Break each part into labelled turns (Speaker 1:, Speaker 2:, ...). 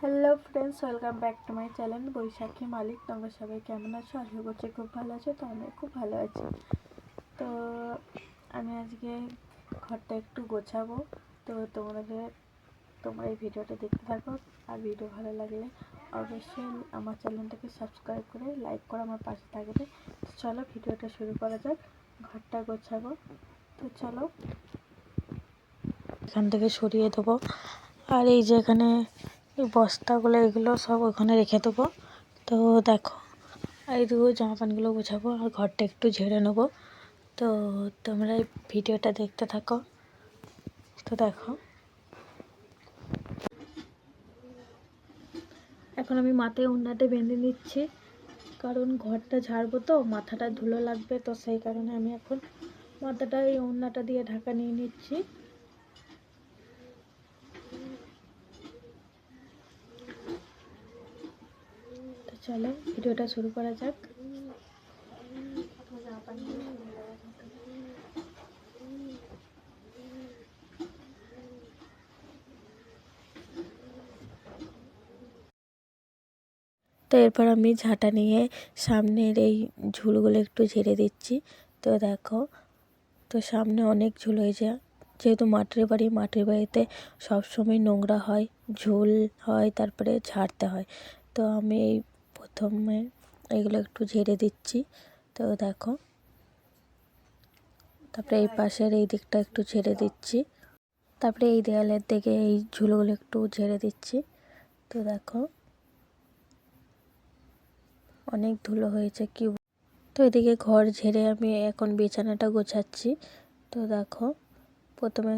Speaker 1: Hello friends, welcome back to my channel Baishakhi Malik. তোমরা সবাই কেমন আছো? আশা করছি খুব ভালো আছো। তো আমি খুব ভালো আছি। তো আমি আজকে ঘরটা একটু গোছাবো। তো তোমরা এই ভিডিওটা দেখতে থাকো। আর ভিডিও ভালো লাগলে অবশ্যই আমার চ্যানেলটাকে সাবস্ক্রাইব করে লাইক করে আমার পাশে থাকবে। চলো ভিডিওটা শুরু করা যাক। ঘরটা গোছাবো, তো চলো এখান থেকে সরিয়ে দেবো। আর এই যে এখানে এই বস্তাগুলো এগুলো সব ওখানে রেখে দেবো। তো দেখো এইটুকু জামা প্যান্টগুলো গোছাবো আর ঘরটা একটু ঝেড়ে নেবো। তো তোমরা এই ভিডিওটা দেখতে থাকো। তো দেখো এখন আমি মাথায় ওড়নাটা বেঁধে নিচ্ছি, কারণ ঘরটা ঝাড়বো তো মাথাটা ধুলো লাগবে। তো সেই কারণে আমি এখন মাথাটা এই ওড়নাটা দিয়ে ঢাকা নিয়ে নিচ্ছি। তো চলো ভিডিওটা শুরু করা যাক। তো এরপর আমি ঝাঁটা নিয়ে সামনের এই ঝুলগুলো একটু ঝেড়ে দিচ্ছি। তো দেখো, তো সামনে অনেক ঝুল হয়েছে, যেহেতু মাটির বাড়িতে সবসময় নোংরা হয়, ঝুল হয়, তারপরে ঝাড়তে হয়। তো আমি এই প্রথমে এগুলো একটু ঝেড়ে দিচ্ছি। তো দেখো, তারপরে এই পাশের এই দিকটা একটু ঝেড়ে দিচ্ছি, তারপরে এই দেয়ালের দিকে এই ঝুলগুলো একটু ঝেড়ে দিচ্ছি। তো দেখো অনেক ধুলো হয়েছে কি। তো এদিকে ঘর ঝেড়ে আমি এখন বিছানাটা গোছাচ্ছি। তো দেখো প্রথমে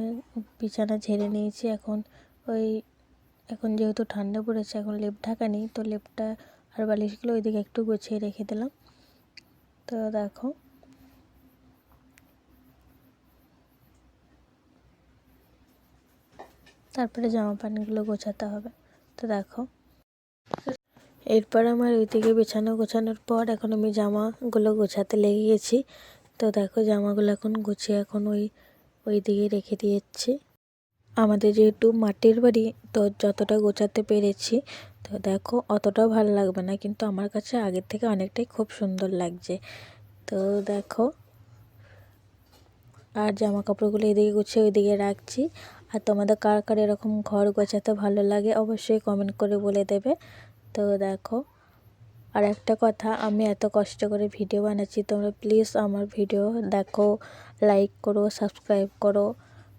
Speaker 1: বিছানা ঝেড়ে নিয়েছি। এখন যেহেতু ঠান্ডা পড়েছে, এখন লেপ ঢাকা নেই, তো লেপটা আর বালিশগুলো ওইদিকে একটু গুছিয়ে রেখে দিলাম। তো দেখো তারপরে জামা প্যান্টগুলো গোছাতে হবে। তো দেখো এরপর আমার ওইদিকে বিছানা গোছানোর পর এখন আমি জামাগুলো গোছাতে লেগে গেছি। তো দেখো জামাগুলো এখন গুছিয়ে এখন ওই দিকে রেখে দিয়েছি। আমাদের যেহেতু মাটির বাড়ি, তো যতটা গোছাতে পেরেছি। তো দেখো অতটাও ভালো লাগবে না, কিন্তু আমার কাছে আগের থেকে অনেকটাই খুব সুন্দর লাগছে। তো দেখো, আর জামা কাপড়গুলো এদিকে গুছিয়ে ওইদিকে রাখছি। আর তোমাদের কার কার এরকম ঘর গোছাতে ভালো লাগে অবশ্যই কমেন্ট করে বলে দেবে। তো দেখো, আর একটা কথা, আমি এত কষ্ট করে ভিডিও বানাচ্ছি, তোমরা প্লিজ আমার ভিডিও দেখো, লাইক করো, সাবস্ক্রাইব করো।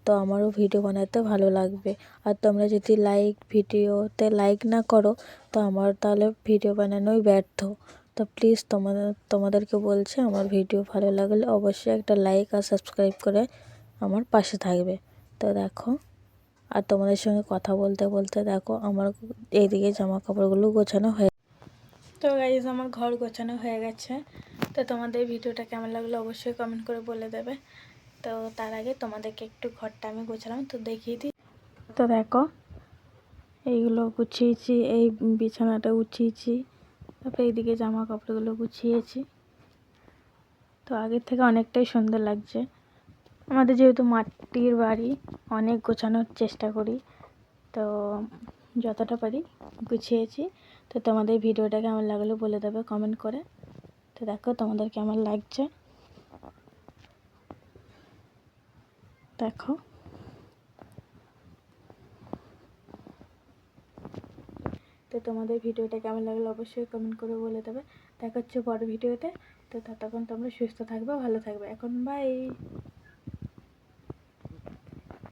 Speaker 1: তো আমারও ভিডিও বানাতে ভালো লাগবে। আর তোমরা যদি ভিডিওতে লাইক না করো, তো আমার তাহলে ভিডিও বানানোই ব্যর্থ। তো প্লিজ তোমাদেরকে বলছি, আমার ভিডিও ভালো লাগলে অবশ্যই একটা লাইক আর সাবস্ক্রাইব করে আমার পাশে থাকবে। তো দেখো, আর তোমাদের সঙ্গে কথা বলতে বলতে দেখো আমার এইদিকে জামা কাপড়গুলো গোছানো হয়ে। তো গাইজ আমার ঘর গোছানো হয়ে গেছে। তো তোমাদের ভিডিওটা কেমন লাগলো অবশ্যই কমেন্ট করে বলে দেবে। তো তার আগে তোমাদেরকে একটু ঘরটা আমি গোছালাম, তো দেখিয়ে দিই। তো দেখো এইগুলো গুছিয়েছি, এই বিছানাটা গুছিয়েছি, তারপরে এইদিকে জামা কাপড়গুলো গুছিয়েছি। তো আগের থেকে অনেকটাই সুন্দর লাগছে। আমাদের যেহেতু মাটির বাড়ি, অনেক গোছানোর চেষ্টা করি, তো যতটা পারি গুছিয়েছি। তো তোমাদের ভিডিওটা কেমন লাগলো বলে দেবে কমেন্ট করে। তো দেখো তোমাদের কেমন লাগছে দেখো। তো তোমাদের ভিডিওটা কেমন লাগলো অবশ্যই কমেন্ট করে বলে দেবে। দেখা হচ্ছে বড় ভিডিওতে। তো ততক্ষণ তোমরা সুস্থ থাকবে, ভালো থাকবে। এখন বাই।